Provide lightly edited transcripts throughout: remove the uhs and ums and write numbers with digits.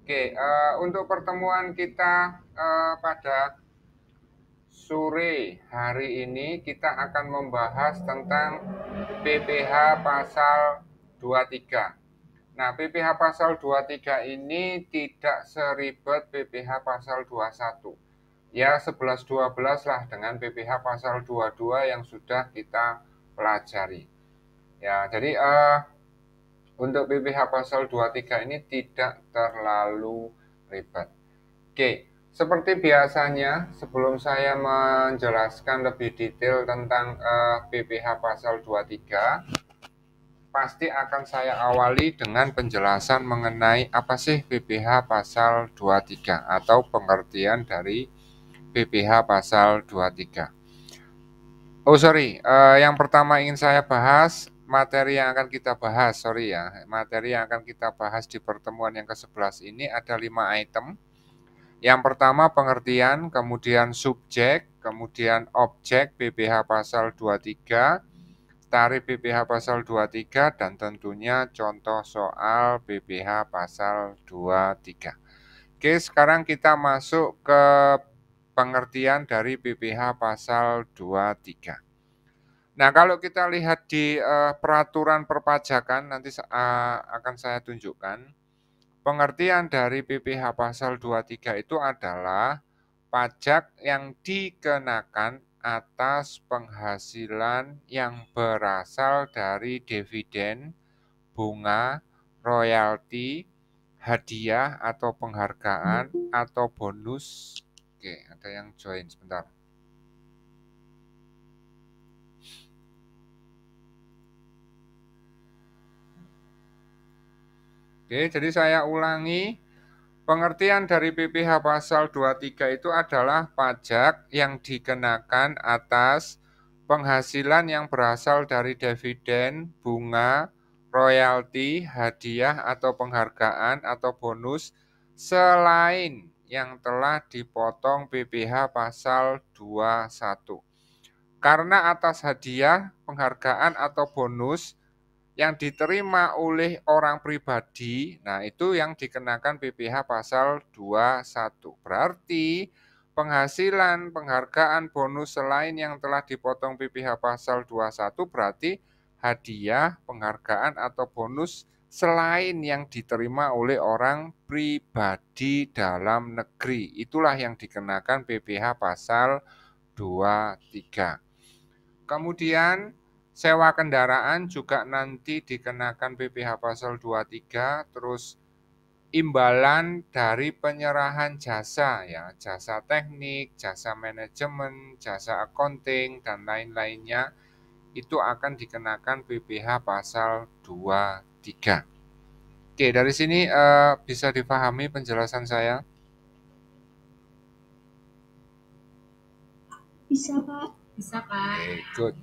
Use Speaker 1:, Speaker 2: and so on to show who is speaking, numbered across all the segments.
Speaker 1: Oke, untuk pertemuan kita pada sore hari ini kita akan membahas tentang PPh pasal 23. Nah, PPh pasal 23 ini tidak seribet PPh pasal 21. Ya, 11-12 lah dengan PPh pasal 22 yang sudah kita pelajari. Ya, jadi untuk PPh pasal 23 ini tidak terlalu ribet. Oke, seperti biasanya sebelum saya menjelaskan lebih detail tentang PPh pasal 23, pasti akan saya awali dengan penjelasan mengenai apa sih PPh pasal 23 atau pengertian dari PPh pasal 23. Yang pertama ingin saya bahas materi yang akan kita bahas, materi yang akan kita bahas di pertemuan yang ke-11 ini ada 5 item. Yang pertama pengertian, kemudian subjek, kemudian objek PPh pasal 23, tarif PPh pasal 23, dan tentunya contoh soal PPh pasal 23. Oke, sekarang kita masuk ke pengertian dari PPh pasal 23. Nah, kalau kita lihat di peraturan perpajakan, nanti akan saya tunjukkan. Pengertian dari PPh pasal 23 itu adalah pajak yang dikenakan atas penghasilan yang berasal dari dividen, bunga, royalti, hadiah atau penghargaan atau bonus. Oke, ada yang join sebentar. Oke, jadi saya ulangi. Pengertian dari PPh pasal 23 itu adalah pajak yang dikenakan atas penghasilan yang berasal dari dividen, bunga, royalti, hadiah atau penghargaan atau bonus selain yang telah dipotong PPh pasal 21. Karena atas hadiah, penghargaan atau bonus yang diterima oleh orang pribadi, nah itu yang dikenakan PPh pasal 21. Berarti penghasilan, penghargaan, bonus selain yang telah dipotong PPh pasal 21 berarti hadiah, penghargaan atau bonus selain yang diterima oleh orang pribadi dalam negeri. Itulah yang dikenakan PPh pasal 23. Kemudian sewa kendaraan juga nanti dikenakan PPh pasal 23, terus imbalan dari penyerahan jasa ya, jasa teknik, jasa manajemen, jasa accounting dan lain-lainnya itu akan dikenakan PPh pasal 23. Oke, dari sini bisa dipahami penjelasan saya?
Speaker 2: Bisa, Pak.
Speaker 3: Bisa, Pak.
Speaker 1: Oke, good.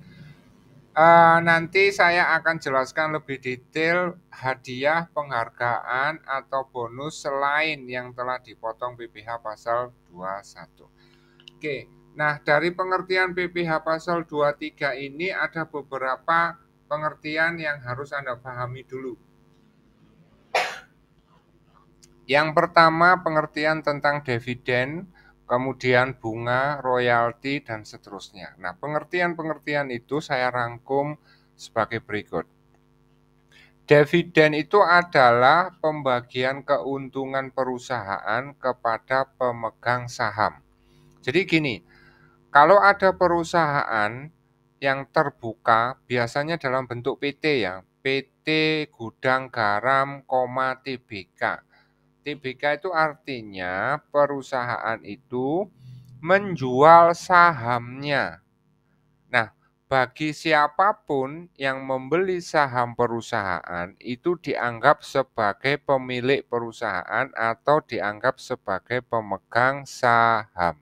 Speaker 1: Nanti saya akan jelaskan lebih detail hadiah, penghargaan, atau bonus selain yang telah dipotong PPh pasal 21. Oke, nah dari pengertian PPh pasal 23 ini ada beberapa pengertian yang harus Anda pahami dulu. Yang pertama pengertian tentang dividen, kemudian bunga, royalti, dan seterusnya. Nah, pengertian-pengertian itu saya rangkum sebagai berikut. Dividen itu adalah pembagian keuntungan perusahaan kepada pemegang saham. Jadi gini, kalau ada perusahaan yang terbuka, biasanya dalam bentuk PT ya, PT Gudang Garam, Tbk. Tbk itu artinya perusahaan itu menjual sahamnya. Nah, bagi siapapun yang membeli saham perusahaan itu dianggap sebagai pemilik perusahaan atau dianggap sebagai pemegang saham.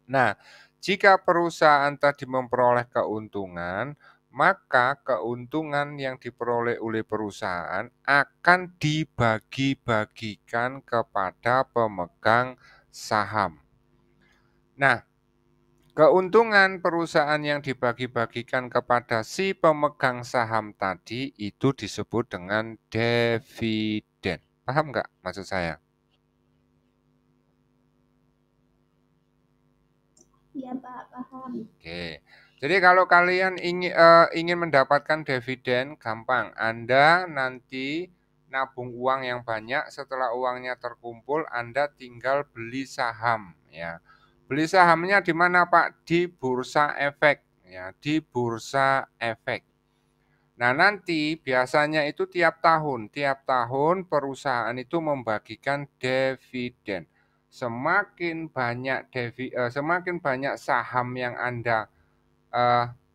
Speaker 1: Nah, jika perusahaan tadi memperoleh keuntungan, maka keuntungan yang diperoleh oleh perusahaan akan dibagi-bagikan kepada pemegang saham. Nah, keuntungan perusahaan yang dibagi-bagikan kepada si pemegang saham tadi itu disebut dengan dividen. Paham nggak maksud saya?
Speaker 2: Iya Pak, paham.
Speaker 1: Oke. Jadi kalau kalian ingin mendapatkan dividen, gampang. Anda nanti nabung uang yang banyak, setelah uangnya terkumpul, Anda tinggal beli saham, ya. Beli sahamnya di mana, Pak? Di bursa efek, ya, di bursa efek. Nah, nanti biasanya itu tiap tahun perusahaan itu membagikan dividen. Semakin banyak saham yang Anda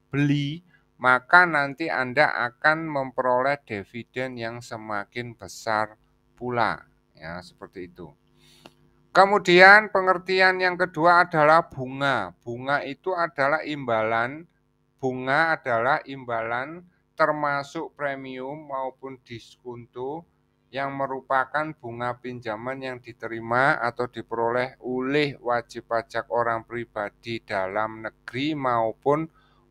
Speaker 1: beli, maka nanti Anda akan memperoleh dividen yang semakin besar pula. Ya, seperti itu. Kemudian pengertian yang kedua adalah bunga. Bunga adalah imbalan termasuk premium maupun diskonto yang merupakan bunga pinjaman yang diterima atau diperoleh oleh wajib pajak orang pribadi dalam negeri maupun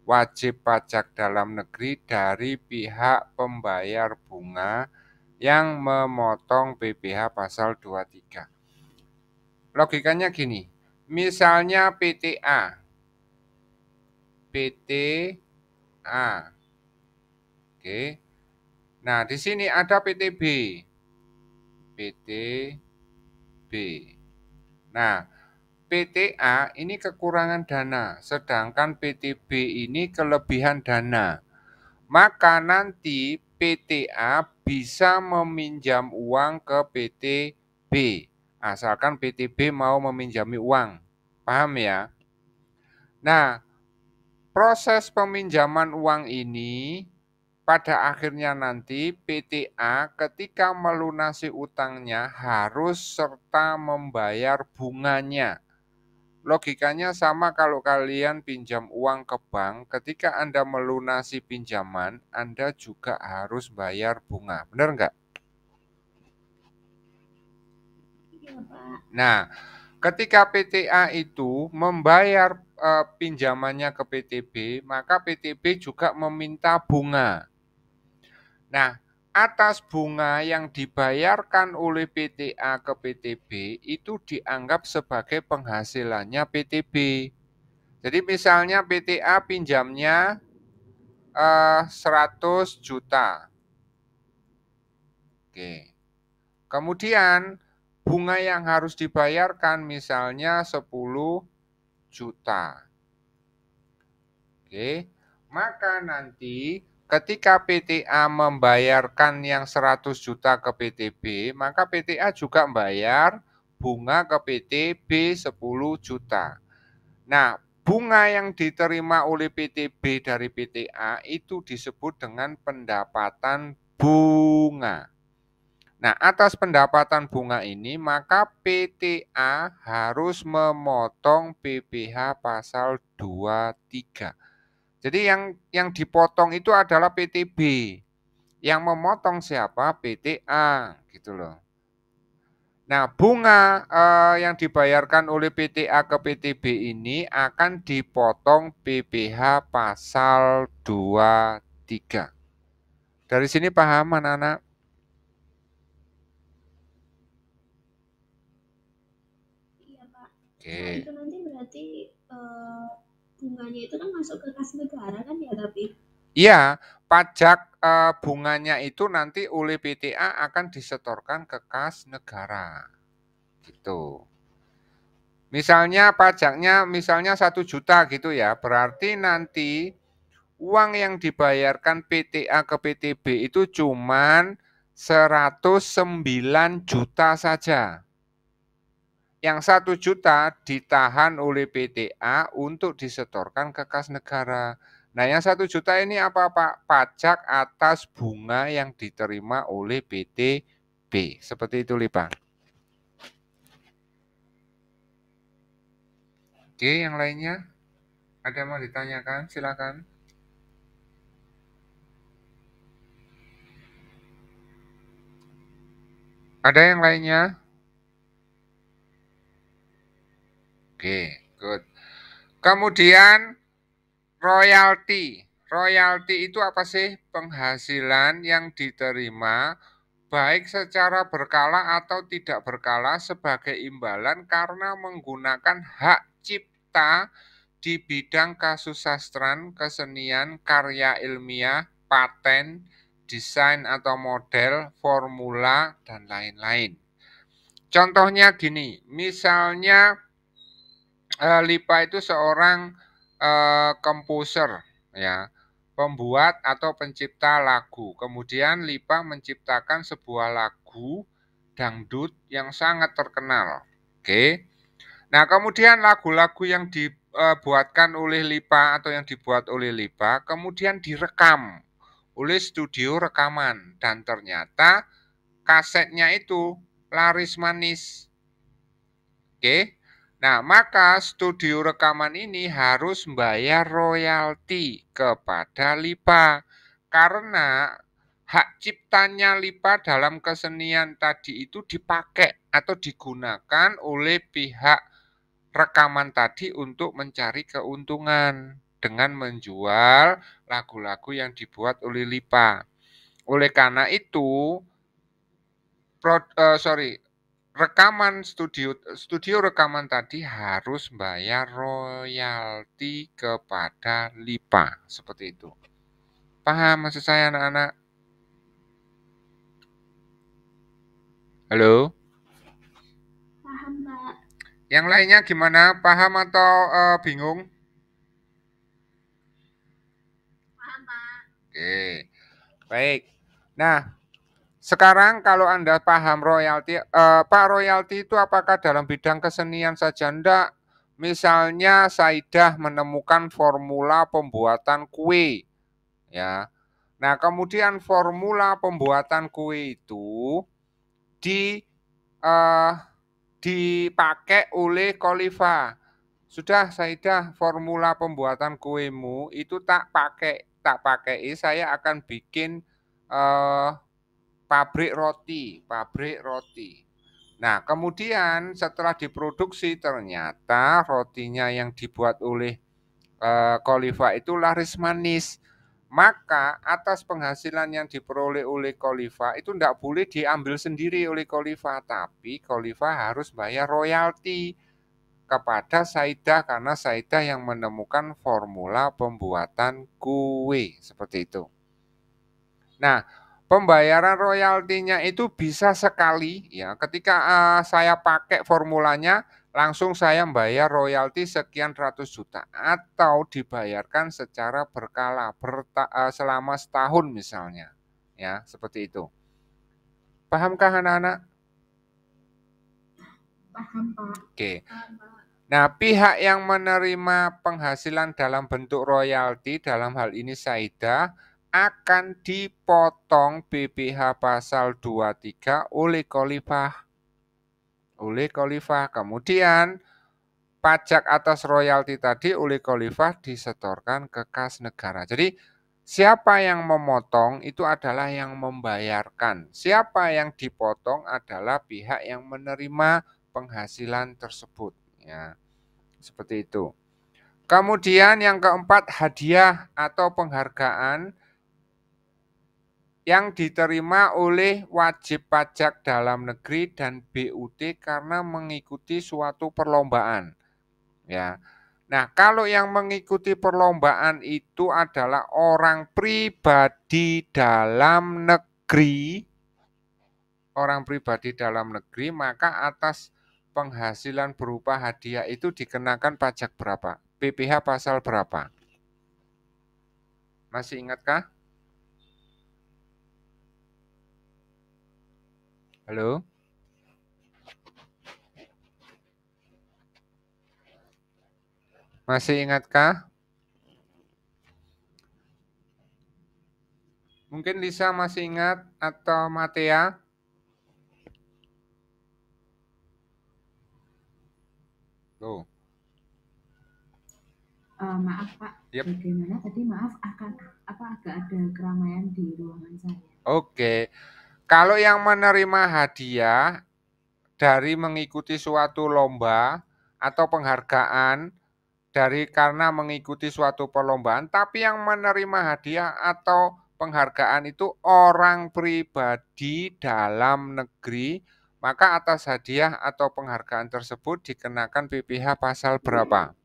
Speaker 1: wajib pajak dalam negeri dari pihak pembayar bunga yang memotong PPh pasal 23. Logikanya gini, misalnya PTA. Oke. Nah, di sini ada PTB. PTB. Nah, PTA ini kekurangan dana, sedangkan PTB ini kelebihan dana. Maka nanti PTA bisa meminjam uang ke PTB, asalkan PTB mau meminjami uang. Paham ya? Nah, proses peminjaman uang ini pada akhirnya nanti PTA ketika melunasi utangnya harus serta membayar bunganya. Logikanya sama kalau kalian pinjam uang ke bank, ketika Anda melunasi pinjaman, Anda juga harus bayar bunga. Benar nggak?
Speaker 2: Iya Pak.
Speaker 1: Nah, ketika PTA itu membayar pinjamannya ke PTB, maka PTB juga meminta bunga. Nah, atas bunga yang dibayarkan oleh PTA ke PTB itu dianggap sebagai penghasilannya PTB. Jadi misalnya PTA pinjamnya 100 juta. Oke. Kemudian bunga yang harus dibayarkan misalnya 10 juta. Oke. Maka nanti ketika PTA membayarkan yang 100 juta ke PTB, maka PTA juga membayar bunga ke PTB 10 juta. Nah, bunga yang diterima oleh PTB dari PTA itu disebut dengan pendapatan bunga. Nah, atas pendapatan bunga ini, maka PTA harus memotong PPh pasal 23. Jadi yang dipotong itu adalah PTB. Yang memotong siapa? PTA, gitu loh. Nah, bunga yang dibayarkan oleh PTA ke PTB ini akan dipotong PPh pasal 23. Dari sini paham anak-anak?
Speaker 2: Iya Pak. Nah
Speaker 1: Oke.
Speaker 2: itu nanti berarti bunganya itu kan masuk ke kas negara kan ya tapi?
Speaker 1: Iya, pajak bunganya itu nanti oleh PTA akan disetorkan ke kas negara. Gitu. Misalnya pajaknya misalnya 1 juta gitu ya, berarti nanti uang yang dibayarkan PTA ke PTB itu cuman 109 juta saja. Yang 1 juta ditahan oleh PTA untuk disetorkan ke kas negara. Nah, yang 1 juta ini apa, Pak? Pajak atas bunga yang diterima oleh PTB. Seperti itu, Lipa. Oke, yang lainnya? Ada yang mau ditanyakan? Silakan. Ada yang lainnya? Oke, good. Kemudian royalti. Royalti itu apa sih? Penghasilan yang diterima baik secara berkala atau tidak berkala sebagai imbalan karena menggunakan hak cipta di bidang kasusastran, kesenian, karya ilmiah, paten, desain atau model, formula, dan lain-lain. Contohnya gini, misalnya Lipa itu seorang komposer, ya, pembuat atau pencipta lagu. Kemudian Lipa menciptakan sebuah lagu dangdut yang sangat terkenal. Oke. Nah, kemudian lagu-lagu yang dibuatkan oleh Lipa atau yang dibuat oleh Lipa kemudian direkam oleh studio rekaman dan ternyata kasetnya itu laris manis. Oke. Nah, maka studio rekaman ini harus membayar royalti kepada Lipa karena hak ciptanya Lipa dalam kesenian tadi itu dipakai atau digunakan oleh pihak rekaman tadi untuk mencari keuntungan dengan menjual lagu-lagu yang dibuat oleh Lipa. Oleh karena itu, rekaman studio rekaman tadi harus bayar royalti kepada Lipa, seperti itu. Paham maksud saya anak-anak? Halo?
Speaker 2: Paham, Pak.
Speaker 1: Yang lainnya gimana? Paham atau bingung?
Speaker 2: Paham, Pak.
Speaker 1: Oke, baik. Nah, sekarang kalau Anda paham royalti, Pak, royalti itu apakah dalam bidang kesenian saja? Enggak. Misalnya Saidah menemukan formula pembuatan kue, ya. Nah, kemudian formula pembuatan kue itu dipakai oleh Khalifa. Sudah Saidah, formula pembuatan kuemu itu tak pakai, saya akan bikin pabrik roti. Nah, kemudian setelah diproduksi ternyata rotinya yang dibuat oleh Khalifa itu laris manis. Maka atas penghasilan yang diperoleh oleh Khalifa itu tidak boleh diambil sendiri oleh Khalifa, tapi Khalifa harus bayar royalti kepada Saidah karena Saidah yang menemukan formula pembuatan kue, seperti itu. Nah, pembayaran royaltinya itu bisa sekali, ya. Ketika saya pakai formulanya, langsung saya membayar royalti sekian ratus juta atau dibayarkan secara berkala selama setahun misalnya, ya, seperti itu. Pahamkah anak-anak?
Speaker 2: Paham, Pak.
Speaker 1: Oke.
Speaker 2: Paham, Pak.
Speaker 1: Nah, pihak yang menerima penghasilan dalam bentuk royalti, dalam hal ini Saidah, akan dipotong BPH pasal 23 oleh Khalifah. Kemudian pajak atas royalti tadi oleh Khalifah disetorkan ke kas negara. Jadi siapa yang memotong itu adalah yang membayarkan. Siapa yang dipotong adalah pihak yang menerima penghasilan tersebut, ya. Seperti itu. Kemudian yang keempat, hadiah atau penghargaan yang diterima oleh wajib pajak dalam negeri dan BUT karena mengikuti suatu perlombaan. Ya. Nah, kalau yang mengikuti perlombaan itu adalah orang pribadi dalam negeri, maka atas penghasilan berupa hadiah itu dikenakan pajak berapa? PPh pasal berapa? Masih ingatkah? Halo? Masih ingatkah? Mungkin Lisa masih ingat atau Matea? Tuh.
Speaker 2: Maaf, Pak.
Speaker 1: Yep.
Speaker 2: Bagaimana tadi? Maaf, agak ada keramaian di ruangan saya.
Speaker 1: Oke. Kalau yang menerima hadiah dari mengikuti suatu lomba atau penghargaan karena mengikuti suatu perlombaan, tapi yang menerima hadiah atau penghargaan itu orang pribadi dalam negeri, maka atas hadiah atau penghargaan tersebut dikenakan PPh pasal berapa?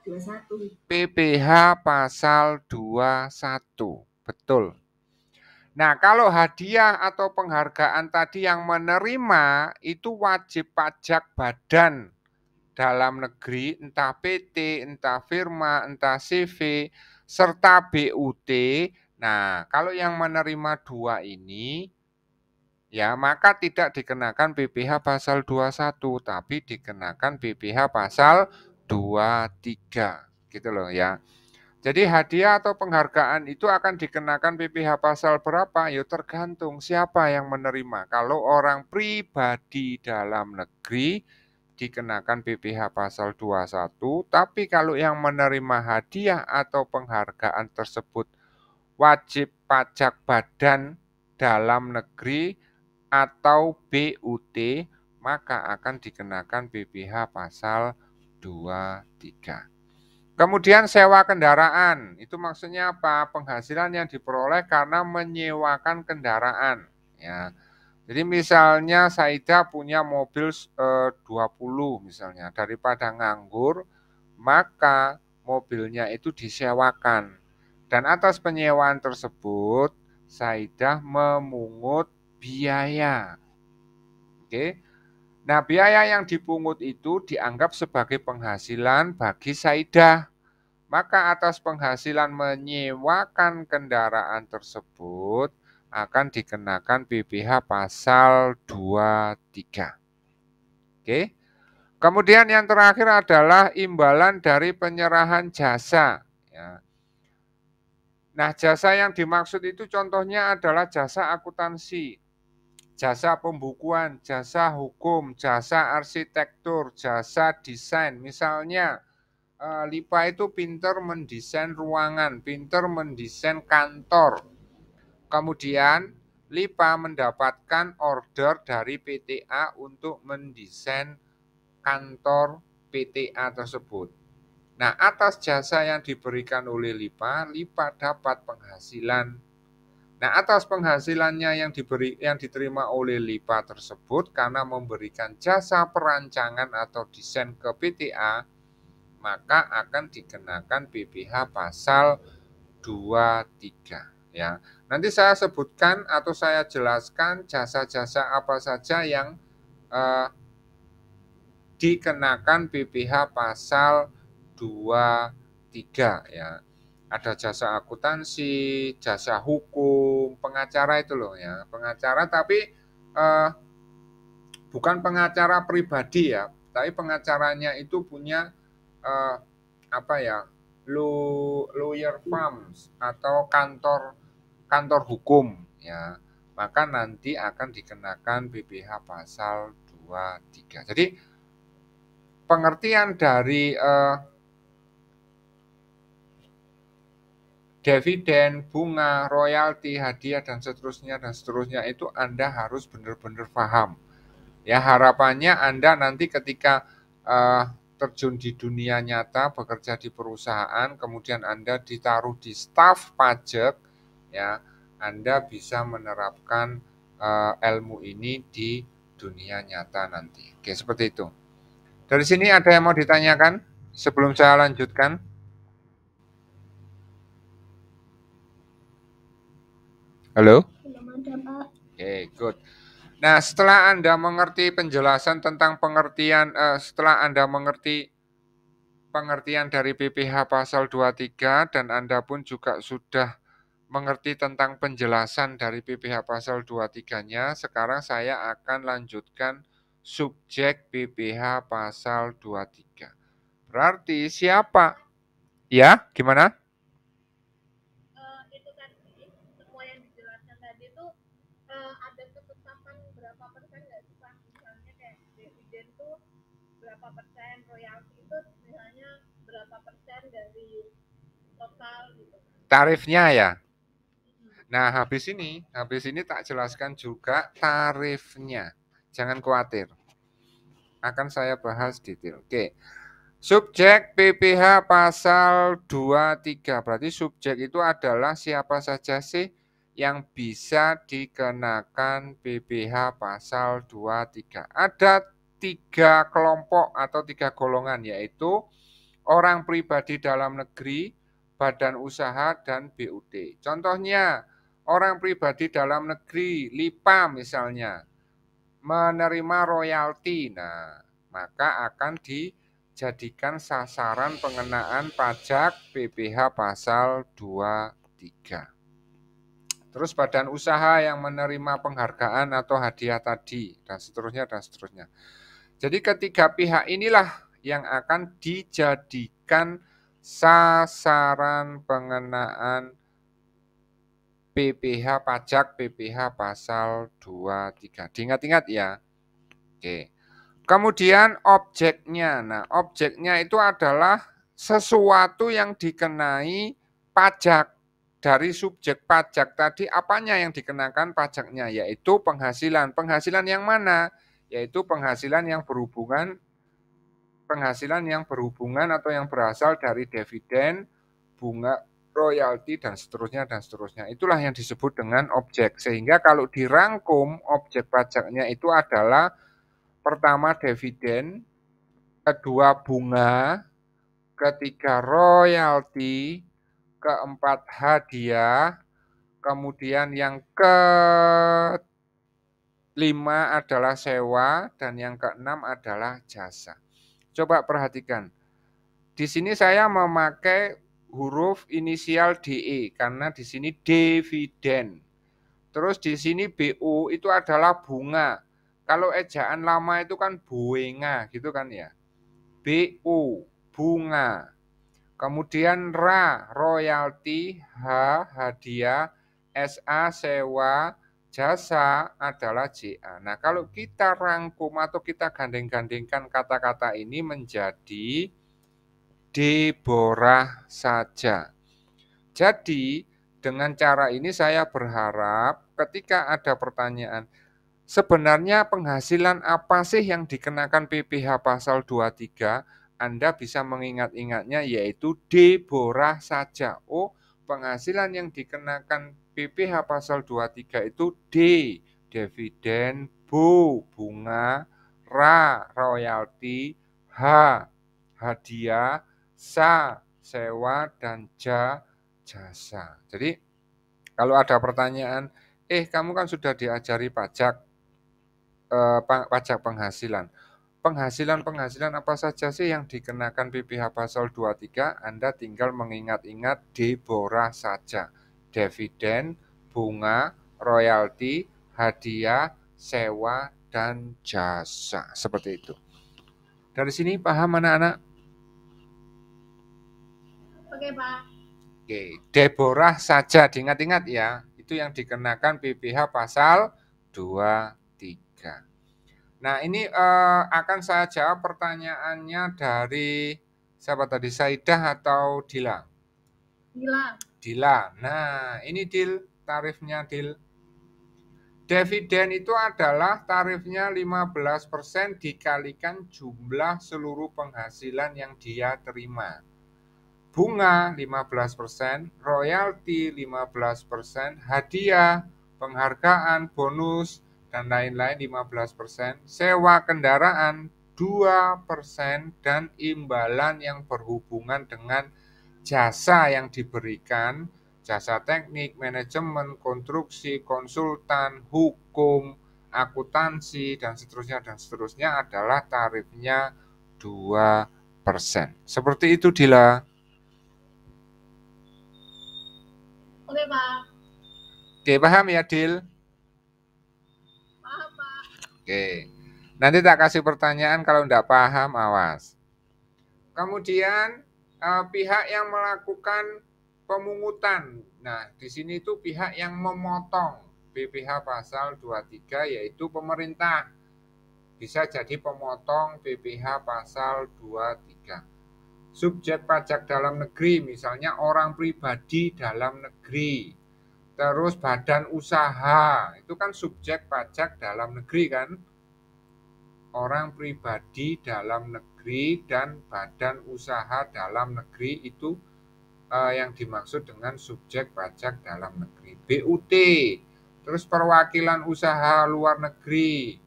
Speaker 2: 21.
Speaker 1: PPh pasal 21. Betul. Nah, kalau hadiah atau penghargaan tadi yang menerima itu wajib pajak badan dalam negeri, entah PT, entah firma, entah CV, serta BUT. Nah, kalau yang menerima dua ini, ya maka tidak dikenakan PPh pasal 21, tapi dikenakan PPh pasal 23. Gitu loh ya. Jadi hadiah atau penghargaan itu akan dikenakan PPh pasal berapa? Ya tergantung siapa yang menerima. Kalau orang pribadi dalam negeri dikenakan PPh pasal 21, tapi kalau yang menerima hadiah atau penghargaan tersebut wajib pajak badan dalam negeri atau BUT, maka akan dikenakan PPh pasal 23. Kemudian sewa kendaraan, itu maksudnya apa? Penghasilan yang diperoleh karena menyewakan kendaraan. Ya. Jadi misalnya Saida punya mobil 20 misalnya, daripada nganggur, maka mobilnya itu disewakan. Dan atas penyewaan tersebut, Saida memungut biaya. Oke. Nah, biaya yang dipungut itu dianggap sebagai penghasilan bagi Saida. Maka atas penghasilan menyewakan kendaraan tersebut akan dikenakan PPh pasal 23. Oke. Kemudian yang terakhir adalah imbalan dari penyerahan jasa. Ya. Nah, jasa yang dimaksud itu contohnya adalah jasa akuntansi, jasa pembukuan, jasa hukum, jasa arsitektur, jasa desain. Misalnya, Lipa itu pinter mendesain ruangan, pinter mendesain kantor. Kemudian Lipa mendapatkan order dari PTA untuk mendesain kantor PTA tersebut. Nah, atas jasa yang diberikan oleh Lipa, Lipa dapat penghasilan. Nah, atas penghasilannya yang diterima oleh Lipa tersebut karena memberikan jasa perancangan atau desain ke PTA, maka akan dikenakan PPh pasal 23 ya. Nanti saya sebutkan atau saya jelaskan jasa-jasa apa saja yang dikenakan PPh pasal 23 ya. Ada jasa akuntansi, jasa hukum, pengacara itu loh ya. Pengacara tapi bukan pengacara pribadi ya, tapi pengacaranya itu punya apa ya, lawyer firms atau kantor hukum ya, maka nanti akan dikenakan PPh pasal 23. Jadi pengertian dari dividen, bunga, royalti, hadiah dan seterusnya itu Anda harus benar-benar paham. Ya, harapannya Anda nanti ketika terjun di dunia nyata, bekerja di perusahaan, kemudian Anda ditaruh di staf pajak, ya, Anda bisa menerapkan ilmu ini di dunia nyata nanti. Oke, seperti itu. Dari sini ada yang mau ditanyakan sebelum saya lanjutkan? Halo?
Speaker 2: Belum ada, Pak.
Speaker 1: Oke, good. Nah, setelah Anda mengerti penjelasan tentang setelah Anda mengerti pengertian dari PPh pasal 23 dan Anda pun juga sudah mengerti tentang penjelasan dari PPh pasal 23-nya, sekarang saya akan lanjutkan subjek PPh pasal 23. Berarti siapa? Ya, gimana?
Speaker 2: Itu tadi, semua yang dijelaskan tadi itu ada ketetapan berapa persen nggak sih, Pak? Misalnya kayak dividen tuh berapa persen, royalti itu misalnya berapa persen dari total gitu.
Speaker 1: Tarifnya ya. Nah, habis ini tak jelaskan juga tarifnya. Jangan khawatir. Akan saya bahas detail. Oke. Subjek PPh pasal 23. Berarti subjek itu adalah siapa saja sih yang bisa dikenakan PPh pasal 23. Ada 3 kelompok atau 3 golongan, yaitu orang pribadi dalam negeri, badan usaha, dan BUD. Contohnya, orang pribadi dalam negeri, LIPA misalnya, menerima royalti. Nah, maka akan dijadikan sasaran pengenaan pajak PPh pasal 23. Terus badan usaha yang menerima penghargaan atau hadiah tadi, dan seterusnya, dan seterusnya. Jadi ketiga pihak inilah yang akan dijadikan sasaran pengenaan PPh pajak PPh pasal 23. Diingat-ingat ya. Oke. Kemudian objeknya. Nah, objeknya itu adalah sesuatu yang dikenai pajak. Dari subjek pajak tadi, apanya yang dikenakan pajaknya? Yaitu penghasilan. Penghasilan yang mana? Yaitu penghasilan yang berhubungan atau yang berasal dari dividen, bunga, royalti, dan seterusnya, dan seterusnya. Itulah yang disebut dengan objek. Sehingga kalau dirangkum, objek pajaknya itu adalah pertama dividen, kedua bunga, ketiga royalti, keempat hadiah, kemudian yang kelima adalah sewa, dan yang keenam adalah jasa. Coba perhatikan. Di sini saya memakai huruf inisial DE karena di sini dividen. Terus di sini BU itu adalah bunga. Kalau ejaan lama itu kan buenga gitu kan ya. BU bunga. Kemudian RA royalti, H hadiah, SA sewa, jasa adalah JA. Nah, kalau kita rangkum atau kita gandeng-gandengkan kata-kata ini menjadi Deborah saja. Jadi, dengan cara ini saya berharap ketika ada pertanyaan, sebenarnya penghasilan apa sih yang dikenakan PPh pasal 23? Anda bisa mengingat-ingatnya yaitu Deborah saja. Oh, penghasilan yang dikenakan PPh pasal 23 itu D, dividen, BU, bunga, RA, royalti, H, hadiah, SA, sewa, dan JA, jasa. Jadi, kalau ada pertanyaan, kamu kan sudah diajari pajak penghasilan. Penghasilan apa saja sih yang dikenakan PPh pasal 23? Anda tinggal mengingat-ingat Deborah saja. Dividen, bunga, royalti, hadiah, sewa, dan jasa. Seperti itu. Dari sini paham anak-anak?
Speaker 2: Oke, Pak.
Speaker 1: Oke, Deborah saja diingat-ingat ya. Itu yang dikenakan PPh pasal 23. Nah, ini akan saya jawab pertanyaannya dari siapa tadi? Saidah atau Dila?
Speaker 2: Dila.
Speaker 1: Dila. Nah, ini Dil, tarifnya Dil. Dividen itu adalah tarifnya 15% dikalikan jumlah seluruh penghasilan yang dia terima. Bunga 15%, royalti 15%, hadiah, penghargaan, bonus, dan lain-lain 15%, sewa kendaraan 2%, dan imbalan yang berhubungan dengan jasa yang diberikan, jasa teknik, manajemen, konstruksi, konsultan, hukum, akuntansi, dan seterusnya adalah tarifnya 2%. Seperti itu, Dila.
Speaker 2: Oke, Pak.
Speaker 1: Oke, paham ya, Dil?
Speaker 2: Paham, Pak.
Speaker 1: Oke. Nanti tak kasih pertanyaan kalau enggak paham, awas. Kemudian pihak yang melakukan pemungutan. Nah, di sini itu pihak yang memotong PPh pasal 23 yaitu pemerintah. Bisa jadi pemotong PPh pasal 23. Subjek pajak dalam negeri, misalnya orang pribadi dalam negeri. Terus badan usaha, itu kan subjek pajak dalam negeri kan. orang pribadi dalam negeri dan badan usaha dalam negeri itu yang dimaksud dengan subjek pajak dalam negeri. BUT, terus perwakilan usaha luar negeri,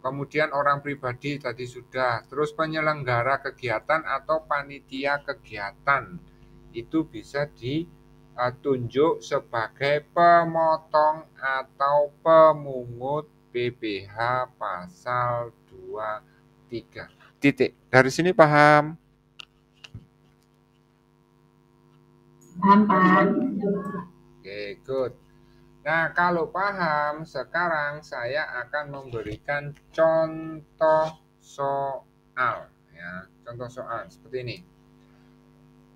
Speaker 1: kemudian orang pribadi tadi sudah, terus penyelenggara kegiatan atau panitia kegiatan itu bisa ditunjuk sebagai pemotong atau pemungut PPh pasal 23. Titik. Dari sini paham?
Speaker 2: Paham.
Speaker 1: Oke, good. Nah, kalau paham, sekarang saya akan memberikan contoh soal. Ya, contoh soal seperti ini.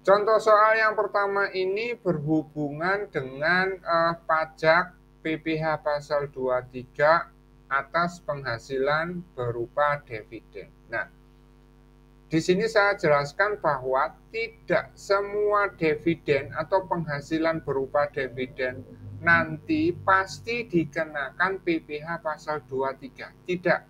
Speaker 1: Contoh soal yang pertama ini berhubungan dengan pajak PPh pasal 23 atas penghasilan berupa dividen. Nah, di sini saya jelaskan bahwa tidak semua dividen atau penghasilan berupa dividen nanti pasti dikenakan PPh pasal 23. Tidak,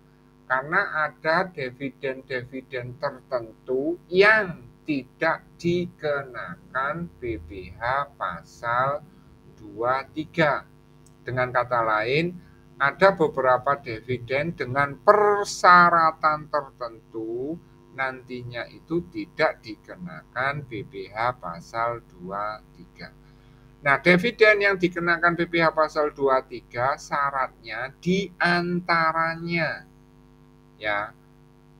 Speaker 1: karena ada dividen-dividen tertentu yang tidak dikenakan PPh pasal 23. Dengan kata lain, ada beberapa dividen dengan persyaratan tertentu nantinya itu tidak dikenakan PPh pasal 23. Nah, dividen yang dikenakan PPh pasal 23 syaratnya diantaranya ya,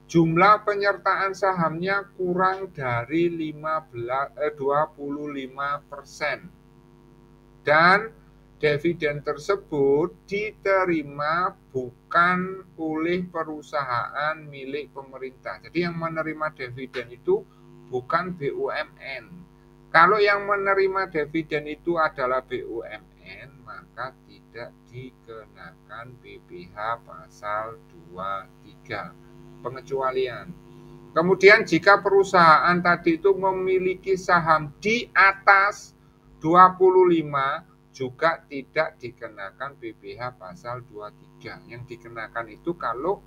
Speaker 1: jumlah penyertaan sahamnya kurang dari 25% dan dividen tersebut diterima bukan oleh perusahaan milik pemerintah. Jadi yang menerima dividen itu bukan BUMN. Kalau yang menerima dividen itu adalah BUMN, maka tidak dikenakan PPh pasal 23. Pengecualian. Kemudian jika perusahaan tadi itu memiliki saham di atas 25 juga tidak dikenakan PPh pasal 23. Yang dikenakan itu kalau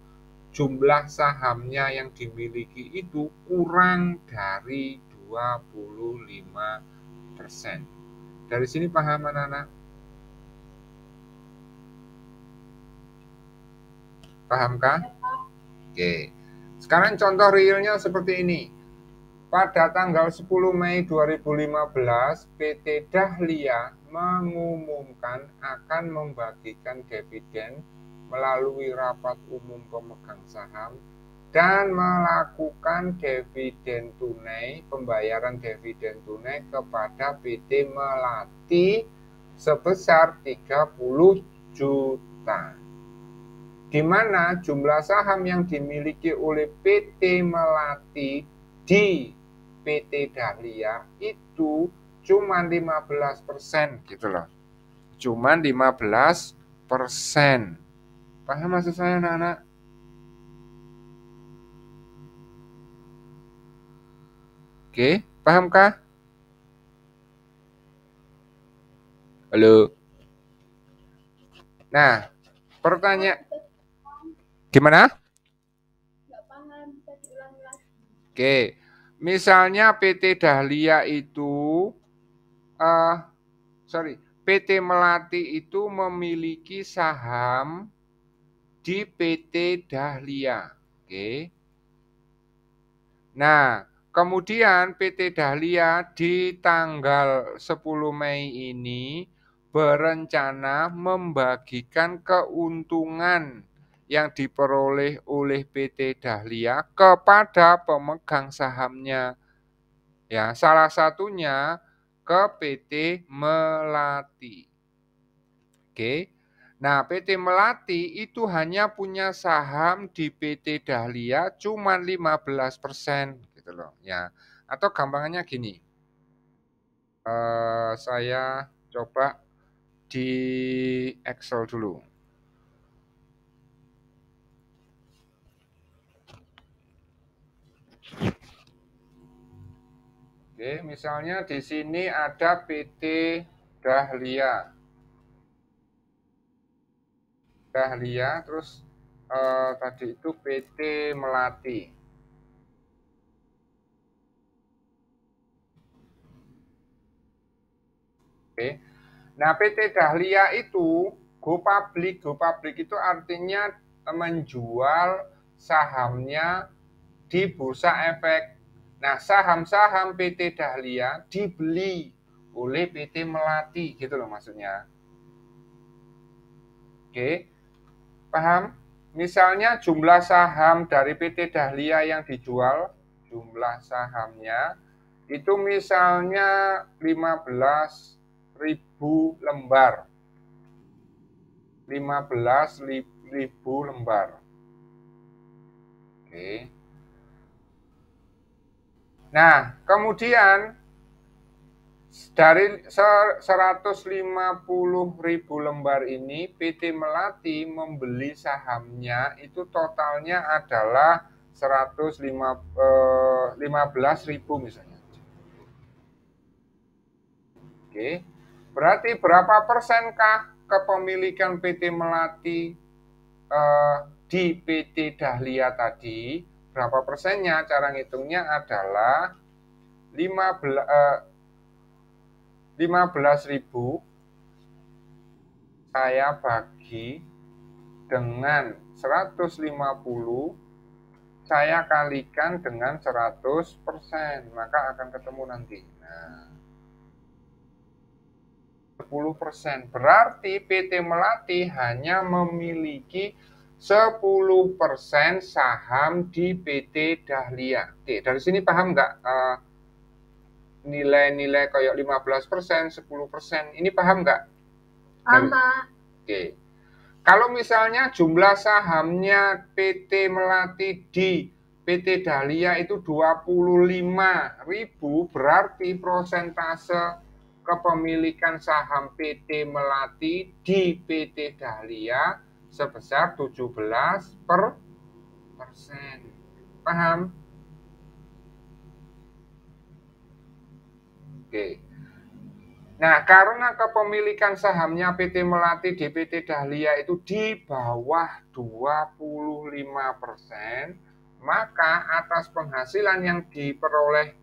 Speaker 1: jumlah sahamnya yang dimiliki itu kurang dari 25%. Dari sini paham anak-anak? Pahamkah? Oke. Sekarang contoh realnya seperti ini. Pada tanggal 10 Mei 2015, PT Dahlia mengumumkan akan membagikan dividen melalui rapat umum pemegang saham dan melakukan dividen tunai, pembayaran dividen tunai kepada PT Melati sebesar 30 juta. Di mana jumlah saham yang dimiliki oleh PT Melati di PT Dahlia itu cuma 15% gitu loh. Cuma 15%. Paham maksud saya anak-anak? Oke, pahamkah? Halo. Nah, pertanyaan gimana? Oke, misalnya PT Dahlia itu PT Melati itu memiliki saham di PT Dahlia. Oke. Nah, kemudian PT Dahlia di tanggal 10 Mei ini berencana membagikan keuntungan yang diperoleh oleh PT Dahlia kepada pemegang sahamnya. Ya, salah satunya ke PT Melati. Oke. Nah, PT Melati itu hanya punya saham di PT Dahlia cuma 15% gitu loh ya. Atau gampangannya gini. Saya coba di Excel dulu. Oke, misalnya di sini ada PT Dahlia. Dahlia terus tadi itu PT Melati. Oke. Nah, PT Dahlia itu go public. Go public itu artinya menjual sahamnya di Bursa Efek. Nah, saham-saham PT Dahlia dibeli oleh PT Melati, gitu loh maksudnya. Oke, paham? Misalnya jumlah saham dari PT Dahlia yang dijual, jumlah sahamnya itu misalnya 15.000 lembar. 15.000 lembar. Oke. Nah, kemudian dari 150.000 lembar ini PT Melati membeli sahamnya itu totalnya adalah 15.000 misalnya. Oke. Berarti berapa persenkah kepemilikan PT Melati di PT Dahlia tadi? Berapa persennya? Cara ngitungnya adalah 15.000 saya bagi dengan 150, saya kalikan dengan 100%, maka akan ketemu nanti. Nah, 10%. Berarti PT Melati hanya memiliki 10% saham di PT Dahlia. Oke, dari sini paham nggak nilai-nilai kayak 15%, 10%? Ini paham nggak?
Speaker 2: Paham.
Speaker 1: Oke. Kalau misalnya jumlah sahamnya PT Melati di PT Dahlia itu 25.000, berarti persentase kepemilikan saham PT Melati di PT Dahlia sebesar 17%. Paham? Oke. Nah, karena kepemilikan sahamnya PT Melati di PT Dahlia itu di bawah 25%, maka atas penghasilan yang diperoleh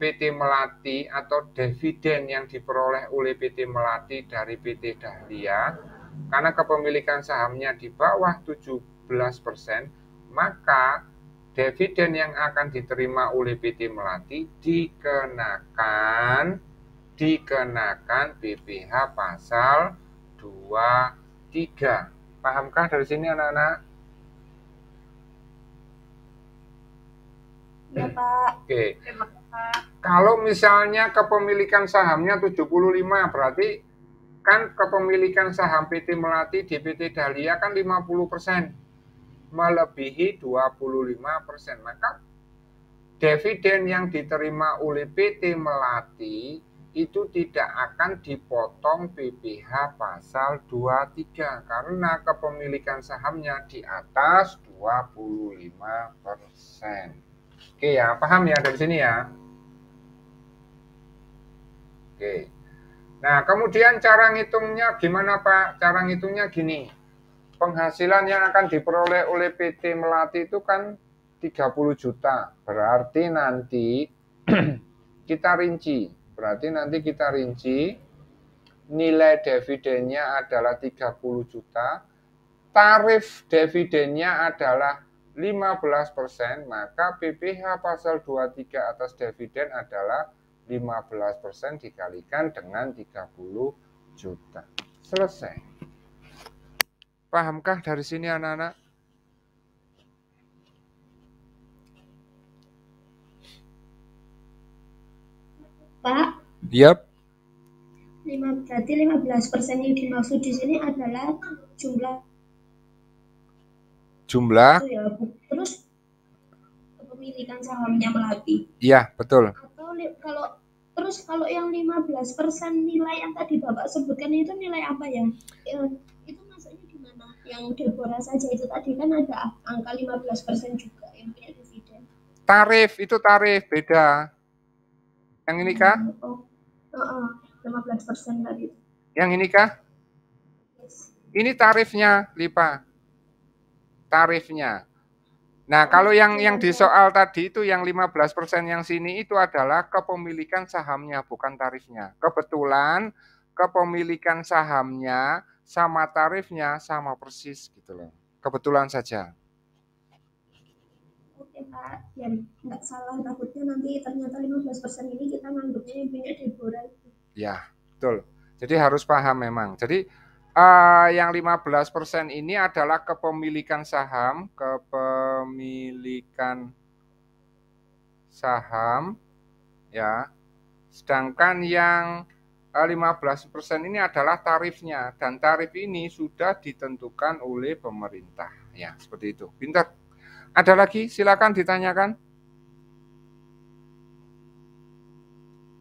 Speaker 1: PT Melati atau dividen yang diperoleh oleh PT Melati dari PT Dahlia, karena kepemilikan sahamnya di bawah 17%, maka dividen yang akan diterima oleh PT Melati dikenakan BPH pasal 23. Pahamkah dari sini anak-anak?
Speaker 2: Ya, Pak.
Speaker 1: Oke. Kalau misalnya kepemilikan sahamnya 75, berarti kan kepemilikan saham PT Melati di PT Dahlia kan 50%, melebihi 25%. Maka dividen yang diterima oleh PT Melati itu tidak akan dipotong PPh pasal 23 karena kepemilikan sahamnya di atas 25%. Oke ya, paham ya dari sini ya? Oke. Nah, kemudian cara ngitungnya gimana, Pak? Cara ngitungnya gini. Penghasilan yang akan diperoleh oleh PT Melati itu kan 30 juta. Berarti nanti kita rinci. Nilai dividennya adalah 30 juta. Tarif dividennya adalah 15%, maka PPh pasal 23 atas dividen adalah 15% dikalikan dengan 30 juta. Selesai. Pahamkah dari sini anak-anak?
Speaker 2: Pak?
Speaker 1: Yap.
Speaker 2: Berarti 15% yang dimaksud di sini adalah jumlah itu ya, terus kepemilikan sahamnya Melati.
Speaker 1: Iya, betul.
Speaker 2: Atau kalau yang 15% nilai yang tadi Bapak sebutkan itu nilai apa ya? Itu maksudnya gimana? Yang Deborah saja itu tadi kan ada angka 15% juga yang punya dividen.
Speaker 1: Tarif, itu tarif beda. Yang ini kah?
Speaker 2: 15% tadi.
Speaker 1: Yang ini kah?
Speaker 2: Yes.
Speaker 1: Ini tarifnya, Lipa. tarifnya. Nah, kalau yang di soal tadi itu yang 15% yang sini itu adalah kepemilikan sahamnya, bukan tarifnya. Kebetulan kepemilikan sahamnya sama tarifnya sama persis gitu loh. Kebetulan saja.
Speaker 2: Oke Pak, biar nggak salah takutnya nanti ternyata 15% ini kita nganggapnya intinya Deborah itu.
Speaker 1: Ya, betul. Jadi harus paham memang. Jadi yang 15% ini adalah kepemilikan saham, ya. Sedangkan yang 15% ini adalah tarifnya dan tarif ini sudah ditentukan oleh pemerintah. Ya, seperti itu. Pintar. Ada lagi? Silakan ditanyakan.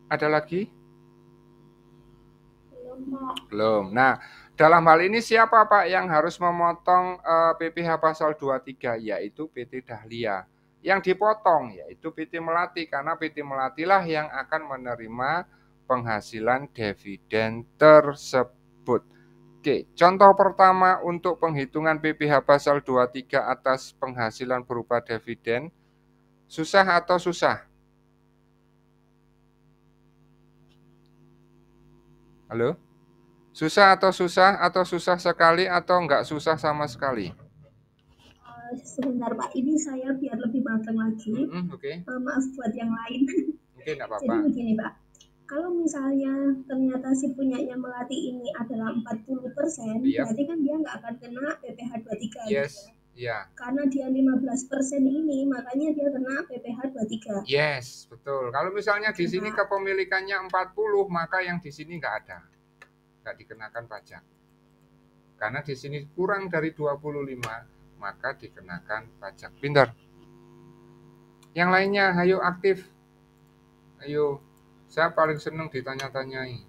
Speaker 1: Ada lagi? Belum. Nah, dalam hal ini siapa Pak yang harus memotong PPh pasal 23? Yaitu PT Dahlia. Yang dipotong yaitu PT Melati, karena PT Melati lah yang akan menerima penghasilan dividen tersebut. Oke, contoh pertama untuk penghitungan PPh pasal 23 atas penghasilan berupa dividen, susah atau susah? Halo? Susah atau susah sekali atau enggak susah sama sekali?
Speaker 2: Sebentar Pak, ini saya biar lebih matang lagi.
Speaker 1: Oke.
Speaker 2: Maaf buat yang lain.
Speaker 1: Oke, enggak apa-apa.
Speaker 2: Jadi begini Pak, kalau misalnya ternyata si punyanya Melati ini adalah 40%, berarti kan dia nggak akan kena PPh 23.
Speaker 1: Yes, ya.
Speaker 2: Karena dia 15% ini, makanya dia kena PPh 23.
Speaker 1: Yes, betul. Kalau misalnya di sini kepemilikannya 40, maka yang di sini nggak ada. Nggak dikenakan pajak. Karena di sini kurang dari 25, maka dikenakan pajak. Pintar. Yang lainnya, ayo aktif. Ayo, saya paling senang ditanya-tanyai.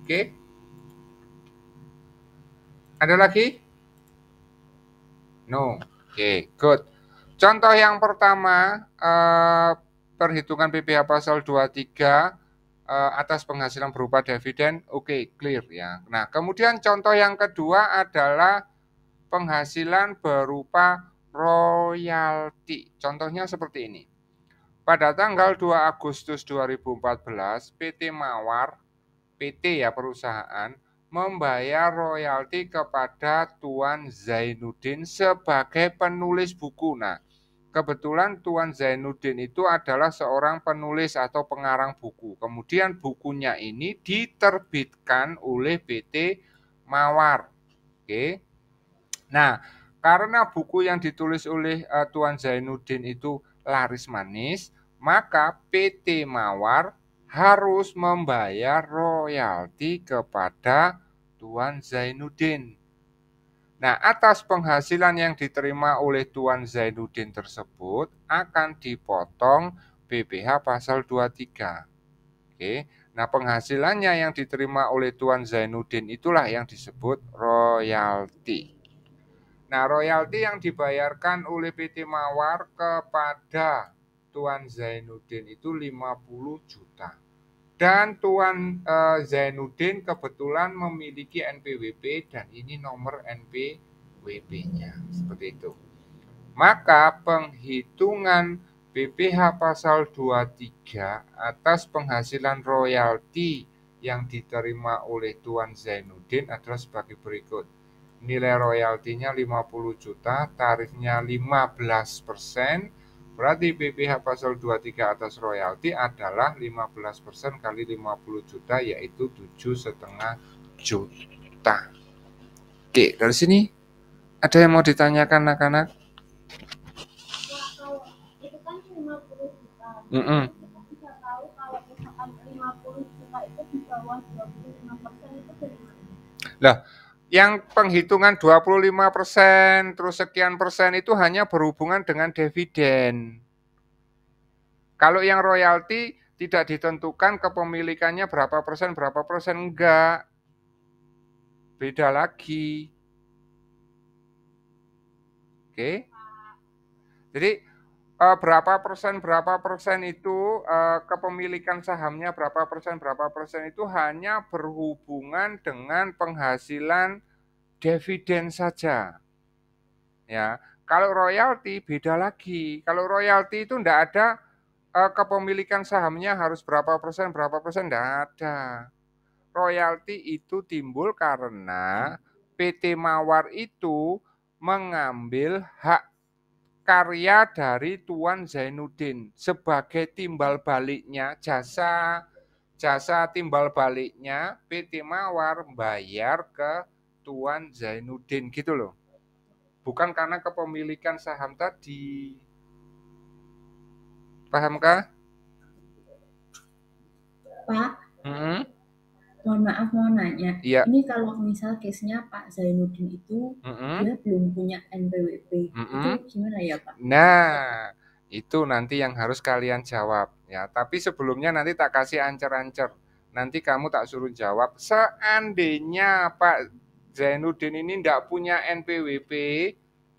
Speaker 1: Oke? Ada lagi? No. Oke, good. Contoh yang pertama, perhitungan PPh pasal 23 atas penghasilan berupa dividen, oke, clear ya. Nah, kemudian contoh yang kedua adalah penghasilan berupa royalti. Contohnya seperti ini. Pada tanggal 2 Agustus 2014, PT Mawar, PT ya perusahaan, membayar royalti kepada Tuan Zainuddin sebagai penulis buku. Nah, kebetulan Tuan Zainuddin itu adalah seorang penulis atau pengarang buku. Kemudian bukunya ini diterbitkan oleh PT Mawar. Oke. Nah, karena buku yang ditulis oleh Tuan Zainuddin itu laris manis, maka PT Mawar harus membayar royalti kepada Tuan Zainuddin. Nah, atas penghasilan yang diterima oleh Tuan Zainuddin tersebut akan dipotong PPh pasal 23. Oke. Nah, penghasilannya yang diterima oleh Tuan Zainuddin itulah yang disebut royalti. Nah, royalti yang dibayarkan oleh PT Mawar kepada Tuan Zainuddin itu 50 juta. Dan Tuan Zainuddin kebetulan memiliki NPWP dan ini nomor NPWP-nya. Seperti itu. Maka penghitungan PPh pasal 23 atas penghasilan royalti yang diterima oleh Tuan Zainuddin adalah sebagai berikut. Nilai royaltinya 50 juta, tarifnya 15%, berarti PPh pasal 23 atas royalti adalah 15% kali 50 juta, yaitu 7,5 juta. Oke, dari sini ada yang mau ditanyakan anak-anak?
Speaker 2: Itu kan 50 juta. Kita bisa tahu kalau misalkan 50 juta itu di bawah 25% itu dari mana?
Speaker 1: Lah, yang penghitungan 25% terus sekian persen itu hanya berhubungan dengan dividen. Kalau yang royalti tidak ditentukan kepemilikannya berapa persen, enggak. Beda lagi. Oke. Jadi berapa persen itu kepemilikan sahamnya berapa persen itu hanya berhubungan dengan penghasilan dividen saja. Ya, kalau royalti beda lagi. Kalau royalti itu enggak ada kepemilikan sahamnya harus berapa persen, enggak ada. Royalti itu timbul karena PT Mawar itu mengambil hak karya dari Tuan Zainuddin sebagai timbal baliknya jasa timbal baliknya PT Mawar bayar ke Tuan Zainuddin gitu loh. Bukan karena kepemilikan saham tadi. Pahamkah?
Speaker 3: Pak,
Speaker 1: Hmm?
Speaker 3: mohon maaf mau nanya.
Speaker 1: Iya.
Speaker 3: Ini kalau misal case-nya Pak Zainuddin itu dia belum punya NPWP, itu gimana ya Pak?
Speaker 1: Nah, itu nanti yang harus kalian jawab ya. Tapi sebelumnya nanti tak kasih ancer-ancer. Nanti kamu tak suruh jawab. Seandainya Pak Zainuddin ini tidak punya NPWP,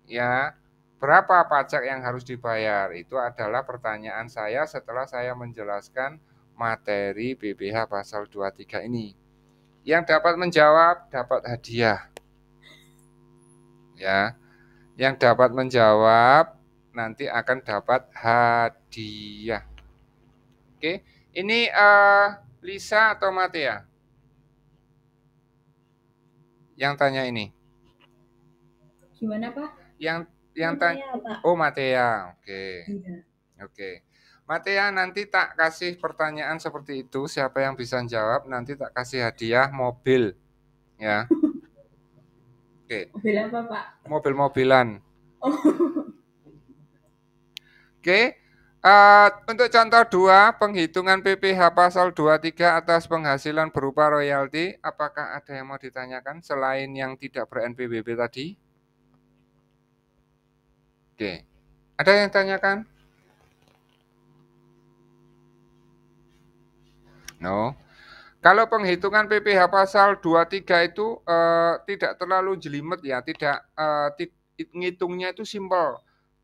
Speaker 1: ya berapa pajak yang harus dibayar? Itu adalah pertanyaan saya setelah saya menjelaskan materi PPh pasal 23 ini. Yang dapat menjawab dapat hadiah. Ya. Yang dapat menjawab nanti akan dapat hadiah. Oke, ini Lisa atau Matea? Yang tanya ini.
Speaker 3: Gimana Pak?
Speaker 1: Yang tanya. Oh, Matea. Oke.
Speaker 3: Iya.
Speaker 1: Oke. Matea, nanti tak kasih pertanyaan seperti itu. Siapa yang bisa jawab nanti tak kasih hadiah mobil. Ya. Oke.
Speaker 3: Mobil apa Pak?
Speaker 1: Mobil-mobilan. Oke. Untuk contoh 2, penghitungan PPh pasal 23 atas penghasilan berupa royalti, apakah ada yang mau ditanyakan selain yang tidak ber-NPWP tadi? Oke. Ada yang tanyakan? No. Kalau penghitungan PPh pasal 23 itu tidak terlalu jelimet ya, ngitungnya itu simpel.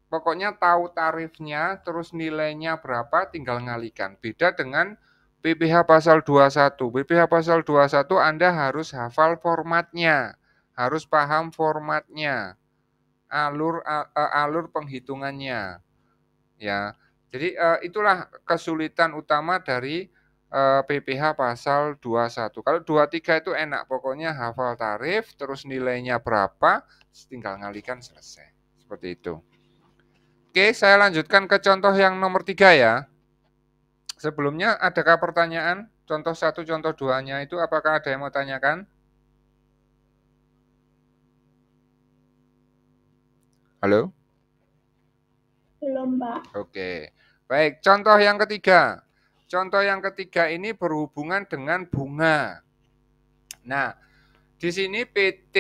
Speaker 1: Pokoknya tahu tarifnya, terus nilainya berapa, tinggal ngalikan. Beda dengan PPh pasal 21. PPh pasal 21 Anda harus hafal formatnya, harus paham formatnya, alur penghitungannya. Ya, jadi itulah kesulitan utama dari PPh pasal 21. Kalau 23 itu enak, pokoknya hafal tarif, terus nilainya berapa, tinggal ngalikan selesai. Seperti itu. Oke, saya lanjutkan ke contoh yang nomor 3 ya. Sebelumnya adakah pertanyaan? Contoh 1, contoh 2-nya itu apakah ada yang mau tanyakan? Halo?
Speaker 2: Belum, Pak.
Speaker 1: Oke. Baik, contoh yang ketiga. Contoh yang ketiga ini berhubungan dengan bunga. Nah, di sini PT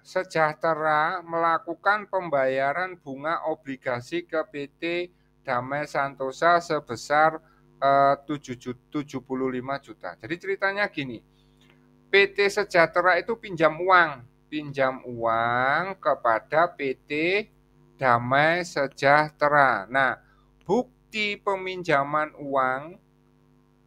Speaker 1: Sejahtera melakukan pembayaran bunga obligasi ke PT Damai Santosa sebesar 75 juta. Jadi ceritanya gini, PT Sejahtera itu pinjam uang kepada PT Damai Sejahtera. Nah, bukti peminjaman uang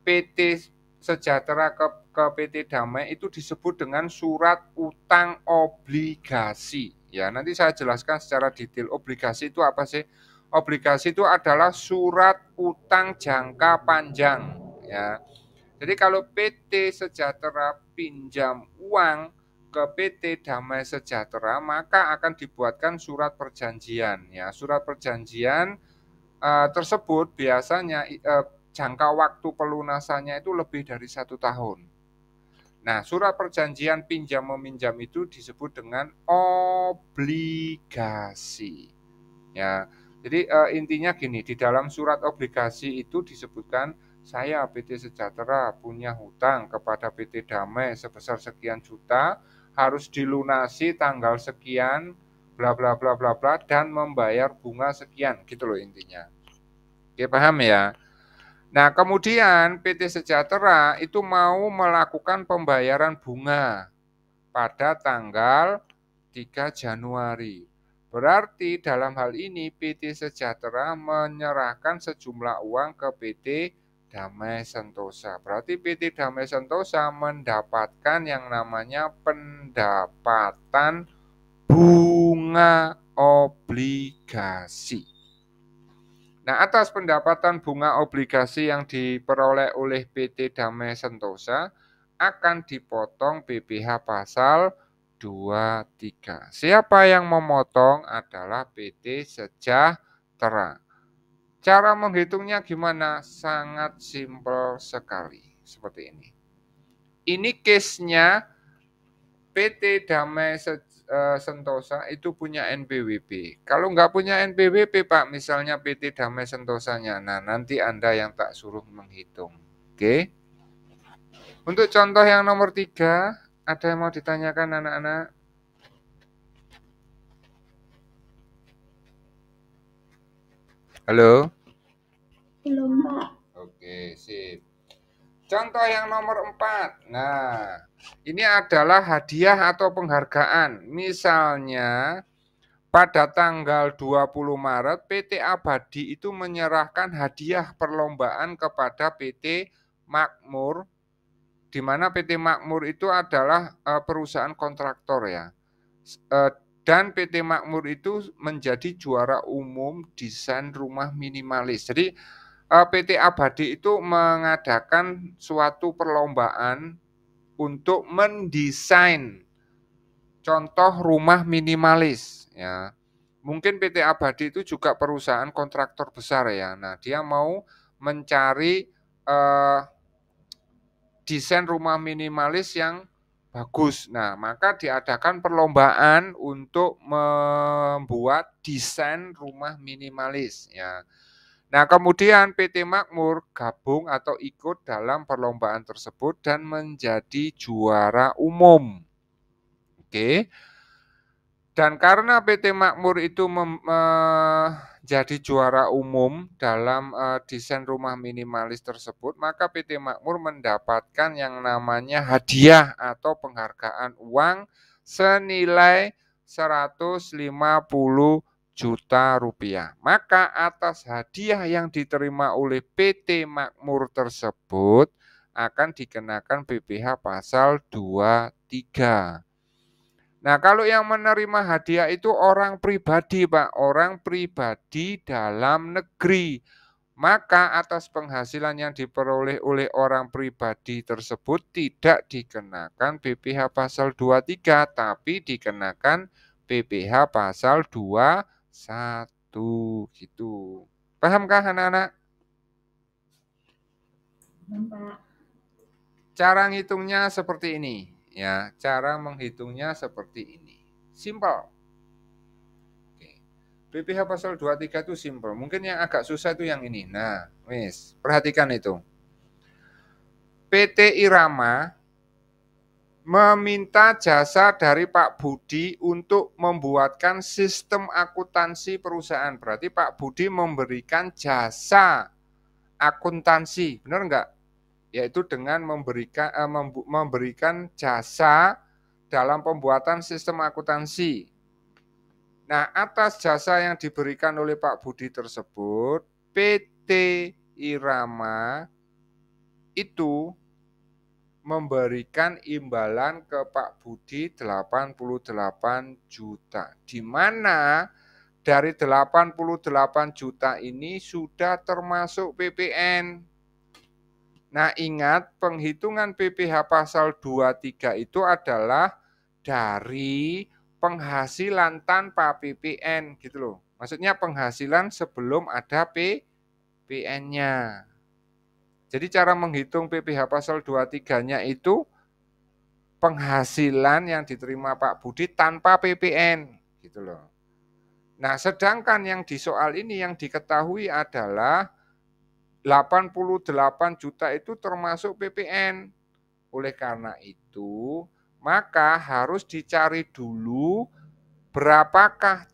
Speaker 1: PT Sejahtera ke PT Damai itu disebut dengan surat utang obligasi. Ya, nanti saya jelaskan secara detail. Obligasi itu apa sih? Obligasi itu adalah surat utang jangka panjang. Ya, jadi kalau PT Sejahtera pinjam uang ke PT Damai Sejahtera, maka akan dibuatkan surat perjanjian. Ya, surat perjanjian tersebut biasanya jangka waktu pelunasannya itu lebih dari 1 tahun. Nah, surat perjanjian pinjam meminjam itu disebut dengan obligasi. Ya, jadi intinya gini, di dalam surat obligasi itu disebutkan saya PT Sejahtera punya hutang kepada PT Damai sebesar sekian juta, harus dilunasi tanggal sekian, bla bla bla bla bla, dan membayar bunga sekian, gitu loh intinya. Oke, paham ya? Nah, kemudian PT Sejahtera itu mau melakukan pembayaran bunga pada tanggal 3 Januari. Berarti dalam hal ini PT Sejahtera menyerahkan sejumlah uang ke PT Damai Sentosa. Berarti PT Damai Sentosa mendapatkan yang namanya pendapatan bunga. bunga obligasi. Nah, atas pendapatan bunga obligasi yang diperoleh oleh PT Damai Sentosa akan dipotong PPh pasal 23. Siapa yang memotong adalah PT Sejahtera. Cara menghitungnya gimana? Sangat simpel sekali. Seperti ini. Ini case-nya PT Damai Sentosa itu punya NPWP. Kalau nggak punya NPWP, Pak, misalnya PT Damai Sentosanya, nah nanti Anda yang tak suruh menghitung. Oke. Untuk contoh yang nomor 3, ada yang mau ditanyakan anak-anak? Halo?
Speaker 2: Belum, Pak.
Speaker 1: Oke, sip. Contoh yang nomor 4. Nah, ini adalah hadiah atau penghargaan. Misalnya, pada tanggal 20 Maret, PT Abadi itu menyerahkan hadiah perlombaan kepada PT Makmur, di mana PT Makmur itu adalah perusahaan kontraktor ya. Dan PT Makmur itu menjadi juara umum desain rumah minimalis. Jadi PT Abadi itu mengadakan suatu perlombaan untuk mendesain contoh rumah minimalis ya. Mungkin PT Abadi itu juga perusahaan kontraktor besar ya. Nah, dia mau mencari desain rumah minimalis yang bagus. Nah, maka diadakan perlombaan untuk membuat desain rumah minimalis ya. Nah, kemudian PT Makmur gabung atau ikut dalam perlombaan tersebut dan menjadi juara umum. Oke. Dan karena PT Makmur itu menjadi juara umum dalam desain rumah minimalis tersebut, maka PT Makmur mendapatkan yang namanya hadiah atau penghargaan uang senilai 150 juta rupiah. Maka atas hadiah yang diterima oleh PT Makmur tersebut akan dikenakan PPh pasal 23. Nah, kalau yang menerima hadiah itu orang pribadi, Pak, orang pribadi dalam negeri. Maka atas penghasilan yang diperoleh oleh orang pribadi tersebut tidak dikenakan PPh pasal 23, tapi dikenakan PPh pasal 21 gitu. Pahamkah anak-anak?
Speaker 3: Paham, Pak.
Speaker 1: Cara ngitungnya seperti ini, ya. Cara menghitungnya seperti ini. Simple. PPh pasal 23 itu simple. Mungkin yang agak susah itu yang ini. Nah, wis, perhatikan itu. PT Irama meminta jasa dari Pak Budi untuk membuatkan sistem akuntansi perusahaan. Berarti Pak Budi memberikan jasa akuntansi, benar enggak? Yaitu dengan memberikan jasa dalam pembuatan sistem akuntansi. Nah, atas jasa yang diberikan oleh Pak Budi tersebut, PT Irama itu memberikan imbalan ke Pak Budi 88 juta. Di mana dari 88 juta ini sudah termasuk PPN. Nah, ingat penghitungan PPh pasal 23 itu adalah dari penghasilan tanpa PPN gitu loh. Maksudnya penghasilan sebelum ada PPN-nya. Jadi cara menghitung PPh pasal 23-nya itu penghasilan yang diterima Pak Budi tanpa PPN gitu loh. Nah, sedangkan yang di soal ini yang diketahui adalah 88 juta itu termasuk PPN. Oleh karena itu, maka harus dicari dulu berapakah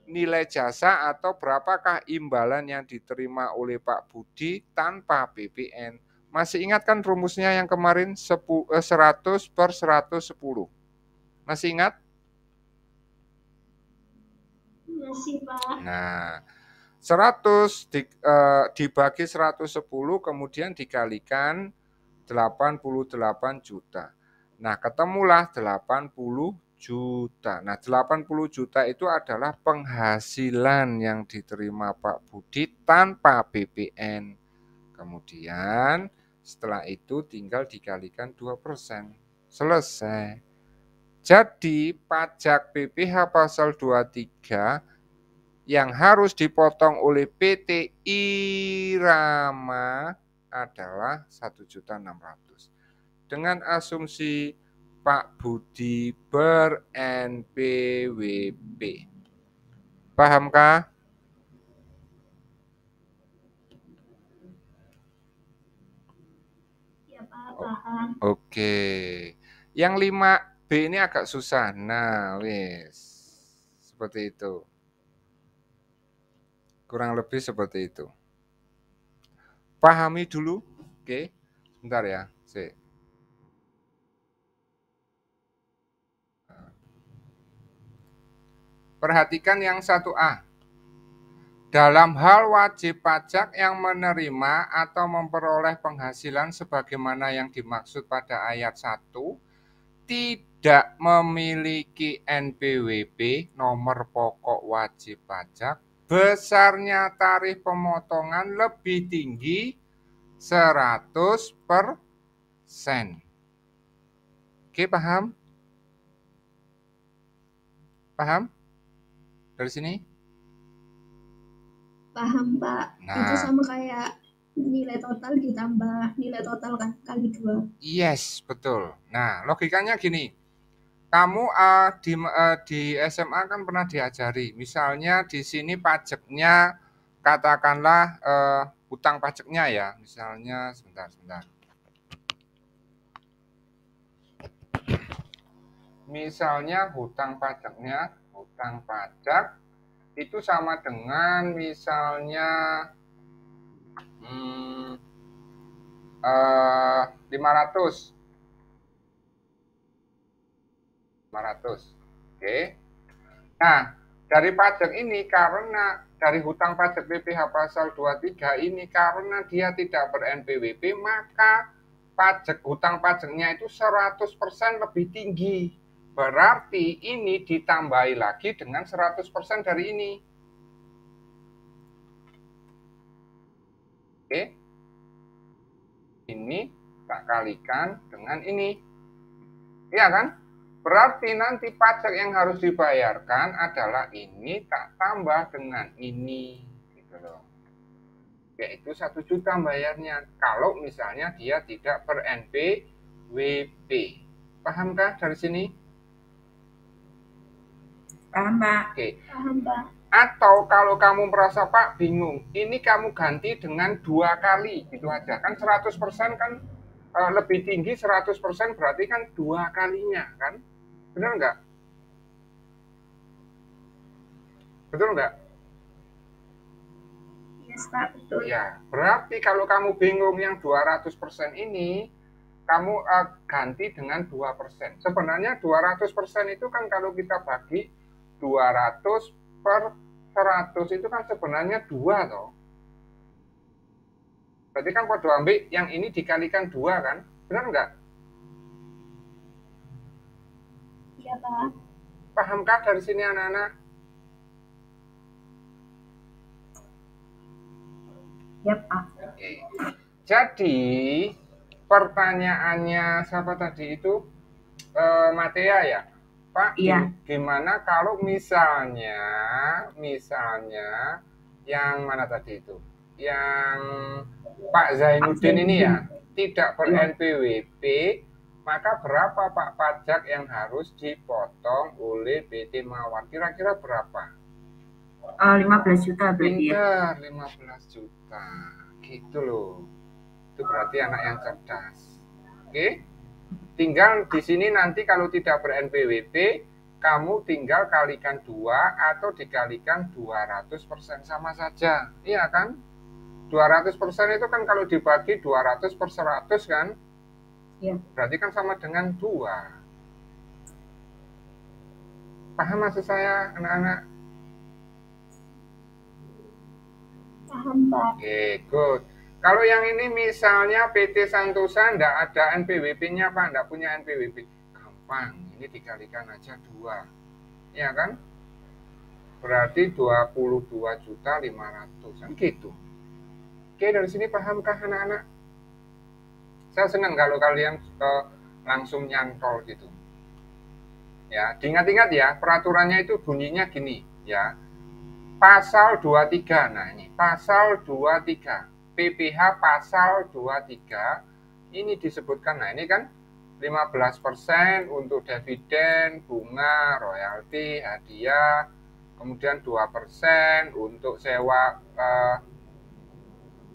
Speaker 1: nilai jasa atau berapakah imbalan yang diterima oleh Pak Budi tanpa PPN. Masih ingat kan rumusnya yang kemarin 100 per 110? Masih ingat?
Speaker 2: Masih, Pak.
Speaker 1: Nah, 100 dibagi 110 kemudian dikalikan 88 juta. Nah, ketemulah 80 juta. Nah, 80 juta itu adalah penghasilan yang diterima Pak Budi tanpa BPN. Kemudian setelah itu tinggal dikalikan 2%. Selesai. Jadi pajak PPh pasal 23 yang harus dipotong oleh PT Irama adalah 1.600.000. Dengan asumsi Pak Budi ber-NPWP. Pahamkah?
Speaker 2: Ya Pak, paham.
Speaker 1: Oke. Yang 5B ini agak susah. Nah, wis. Seperti itu. Kurang lebih seperti itu. Pahami dulu. Oke. Sebentar ya. Perhatikan yang 1A. Dalam hal wajib pajak yang menerima atau memperoleh penghasilan sebagaimana yang dimaksud pada ayat 1, tidak memiliki NPWP nomor pokok wajib pajak, besarnya tarif pemotongan lebih tinggi 100%. Oke, paham? Paham? Dari sini?
Speaker 2: Paham Pak.
Speaker 1: Nah,
Speaker 2: itu sama kayak nilai total ditambah nilai total kan kali 2.
Speaker 1: Yes, betul. Nah, logikanya gini. Kamu di SMA kan pernah diajari. Misalnya di sini pajaknya katakanlah hutang pajaknya ya. Misalnya sebentar. Misalnya hutang pajak itu sama dengan misalnya 500. Oke. Nah, dari pajak ini karena dari hutang pajak PPh pasal 23 ini karena dia tidak ber-NPWP, maka hutang pajaknya itu 100% lebih tinggi. Berarti ini ditambahi lagi dengan 100% dari ini. Oke. Ini tak kalikan dengan ini. Iya kan? Berarti nanti pajak yang harus dibayarkan adalah ini tak tambah dengan ini, gitu loh. Yaitu 1 juta bayarnya. Kalau misalnya dia tidak ber-NPWP. Pahamkah dari sini?
Speaker 3: Paham Pak.
Speaker 1: Oke.
Speaker 2: Paham Pak.
Speaker 1: Atau kalau kamu merasa Pak bingung, ini kamu ganti dengan 2 kali, gitu aja. Kan 100% kan lebih tinggi 100% berarti kan 2 kalinya kan? Benar nggak? Betul nggak?
Speaker 2: Yes Pak, betul.
Speaker 1: Ya, berarti kalau kamu bingung yang 200% ini, kamu ganti dengan 2%. Sebenarnya 200% itu kan kalau kita bagi 200 per 100 itu kan sebenarnya 2 toh. Berarti kan kalau ambil yang ini dikalikan 2 kan? Benar nggak?
Speaker 2: Iya Pak.
Speaker 1: Pahamkah dari sini anak-anak?
Speaker 3: Ya Pak.
Speaker 1: Oke. Jadi pertanyaannya siapa tadi itu? Matea ya? Pak,
Speaker 3: Iya.
Speaker 1: gimana kalau misalnya yang mana tadi itu? Yang Pak Zainuddin ini ya, tidak ber-NPWP, maka berapa Pak pajak yang harus dipotong oleh PT Mawar? Kira-kira berapa?
Speaker 3: 15 juta berarti ya.
Speaker 1: 15 juta. Gitu loh. Itu berarti anak yang cerdas. Oke? Tinggal di sini nanti kalau tidak ber-NPWP, kamu tinggal kalikan 2 atau dikalikan 200% sama saja. Iya kan? 200% itu kan kalau dibagi 200 per 100 kan?
Speaker 3: Iya.
Speaker 1: Berarti kan sama dengan 2. Paham maksud saya anak-anak?
Speaker 2: Paham Pak.
Speaker 1: Oke, good. Kalau yang ini misalnya PT Santosa enggak ada NPWP-nya Pak, enggak punya NPWP. Gampang ini dikalikan aja 2. Ya kan? Berarti 22.500.000 kan gitu. Oke, dari sini pahamkah anak-anak? Saya senang kalau kalian langsung nyantol gitu. Ya, diingat-ingat ya, peraturannya itu bunyinya gini, ya. Pasal 23. Nah, ini pasal 23. PPh pasal 23 ini disebutkan. Nah, ini kan 15% untuk dividen, bunga, royalti, hadiah, kemudian 2% untuk sewa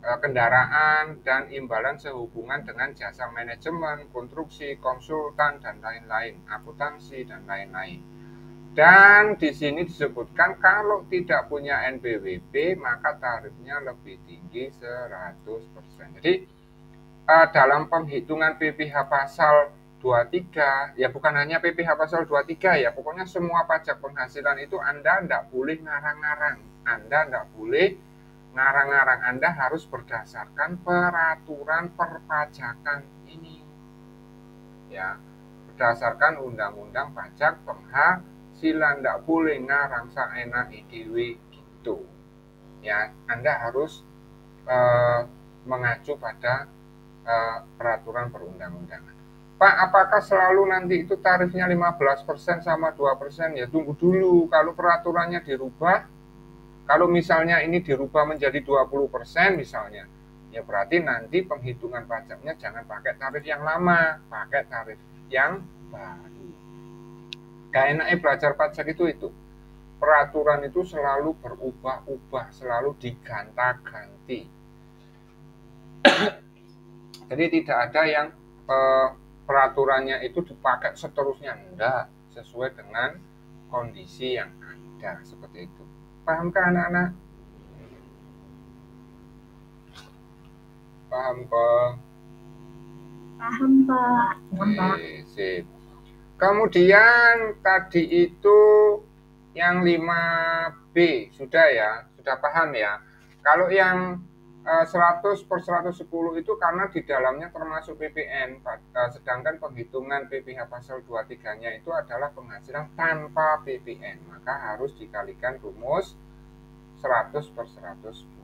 Speaker 1: kendaraan dan imbalan sehubungan dengan jasa manajemen, konstruksi, konsultan, dan lain-lain, akuntansi, dan lain-lain. Dan di sini disebutkan kalau tidak punya NPWP maka tarifnya lebih tinggi 100%. Jadi dalam penghitungan PPh pasal 23, ya bukan hanya PPh pasal 23 ya, pokoknya semua pajak penghasilan itu Anda tidak boleh ngarang-ngarang. Anda tidak boleh ngarang-ngarang, Anda harus berdasarkan peraturan perpajakan ini. Ya, berdasarkan undang-undang pajak penghasilan, tidak boleh ngarang saenake dhewe gitu. Ya, Anda harus mengacu pada peraturan perundang-undangan. Pak, apakah selalu nanti itu tarifnya 15% sama 2%? Ya tunggu dulu, kalau peraturannya dirubah, kalau misalnya ini dirubah menjadi 20% misalnya, ya berarti nanti penghitungan pajaknya jangan pakai tarif yang lama, pakai tarif yang baru. Gak enaknya belajar pajak itu. Peraturan itu selalu berubah-ubah, selalu diganta-ganti. Jadi tidak ada yang peraturannya itu dipakai seterusnya, enggak, sesuai dengan kondisi yang ada, seperti itu. Pahamkah anak-anak? Paham kok?
Speaker 3: Paham, Pak.
Speaker 1: Oke, sip. Kemudian tadi itu yang 5B sudah ya, sudah paham ya. Kalau yang 100/110 itu karena di dalamnya termasuk PPN, sedangkan penghitungan PPh pasal 23-nya itu adalah penghasilan tanpa PPN, maka harus dikalikan rumus 100/110.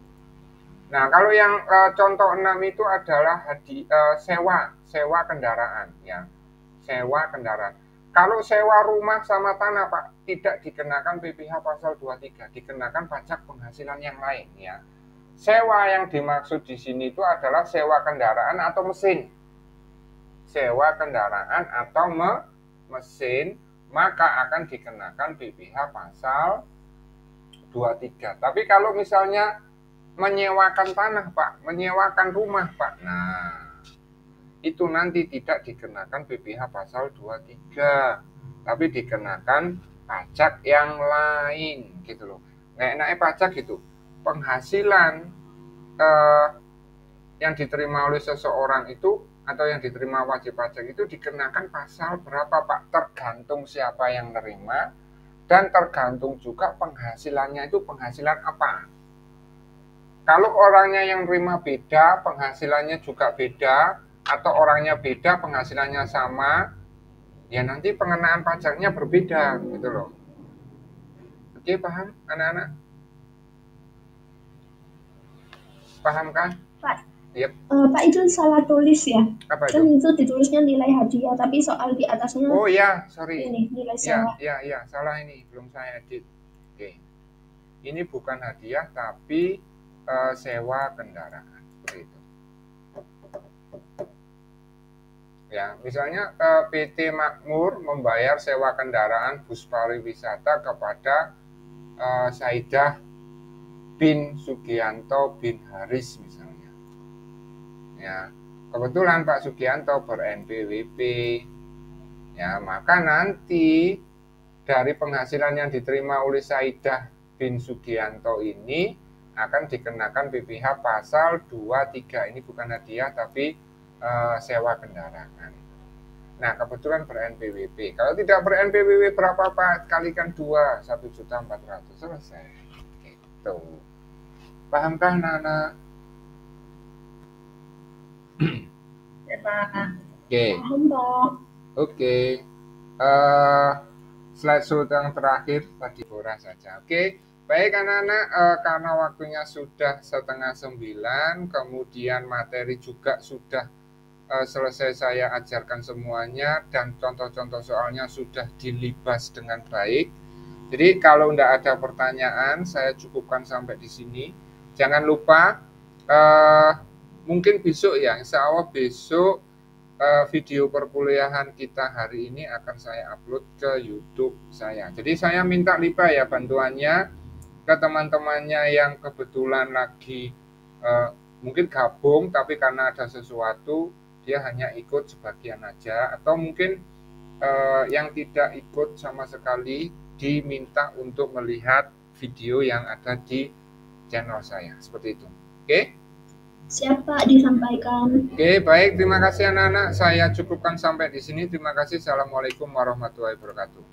Speaker 1: Nah, kalau yang contoh 6 itu adalah sewa kendaraan ya. Sewa kendaraan. Kalau sewa rumah sama tanah, Pak, tidak dikenakan PPh pasal 23, dikenakan pajak penghasilan yang lain ya. Sewa yang dimaksud di sini itu adalah sewa kendaraan atau mesin. Sewa kendaraan atau mesin, maka akan dikenakan PPh pasal 23. Tapi kalau misalnya menyewakan tanah, Pak, menyewakan rumah, Pak, nah itu nanti tidak dikenakan PPh pasal 23, tapi dikenakan pajak yang lain gitu loh. Enaknya pajak gitu, penghasilan yang diterima oleh seseorang itu atau yang diterima wajib pajak itu dikenakan pasal berapa, Pak? Tergantung siapa yang nerima dan tergantung juga penghasilannya itu penghasilan apa. Kalau orangnya yang nerima beda, penghasilannya juga beda, atau orangnya beda, penghasilannya sama, ya nanti pengenaan pajaknya berbeda gitu loh. Oke, paham anak-anak? Paham kan?
Speaker 2: Pak,
Speaker 1: yep.
Speaker 2: Pak itu salah tulis ya.
Speaker 1: Apa
Speaker 2: kan itu ditulisnya nilai hadiah, tapi soal di atasnya
Speaker 1: oh ya, sorry,
Speaker 2: ini nilai sewa.
Speaker 1: Ya, salah, ini belum saya edit. Oke, ini bukan hadiah tapi sewa kendaraan, seperti itu. Ya, misalnya PT Makmur membayar sewa kendaraan bus pariwisata kepada Saidah bin Sugianto bin Haris misalnya. Ya, kebetulan Pak Sugianto ber-NPWP. Ya, maka nanti dari penghasilan yang diterima oleh Saidah bin Sugianto ini akan dikenakan PPh pasal 23. Ini bukan hadiah tapi sewa kendaraan. Nah, kebetulan ber-NPWP. Kalau tidak ber-NPWP berapa, Pak? Kalikan 2, 1.400.000. Selesai. Gitu. Pahamkah, Nana?
Speaker 2: Ya, Pak.
Speaker 1: Oke.
Speaker 2: Paham, Pak.
Speaker 1: Oke. slideshow yang terakhir tadi Bora saja. Oke, baik anak-anak, karena waktunya sudah 8:30, kemudian materi juga sudah selesai saya ajarkan semuanya, dan contoh-contoh soalnya sudah dilibas dengan baik. Jadi kalau tidak ada pertanyaan, saya cukupkan sampai di sini. Jangan lupa, mungkin besok ya, insya Allah besok video perkuliahan kita hari ini akan saya upload ke YouTube saya. Jadi saya minta Lipa ya bantuannya ke teman-temannya yang kebetulan lagi mungkin gabung, tapi karena ada sesuatu dia hanya ikut sebagian aja, atau mungkin yang tidak ikut sama sekali diminta untuk melihat video yang ada di channel saya, seperti itu. Oke?
Speaker 2: Siap Pak, disampaikan.
Speaker 1: Oke, baik, terima kasih anak-anak. Saya cukupkan sampai di sini. Terima kasih. Assalamualaikum warahmatullahi wabarakatuh.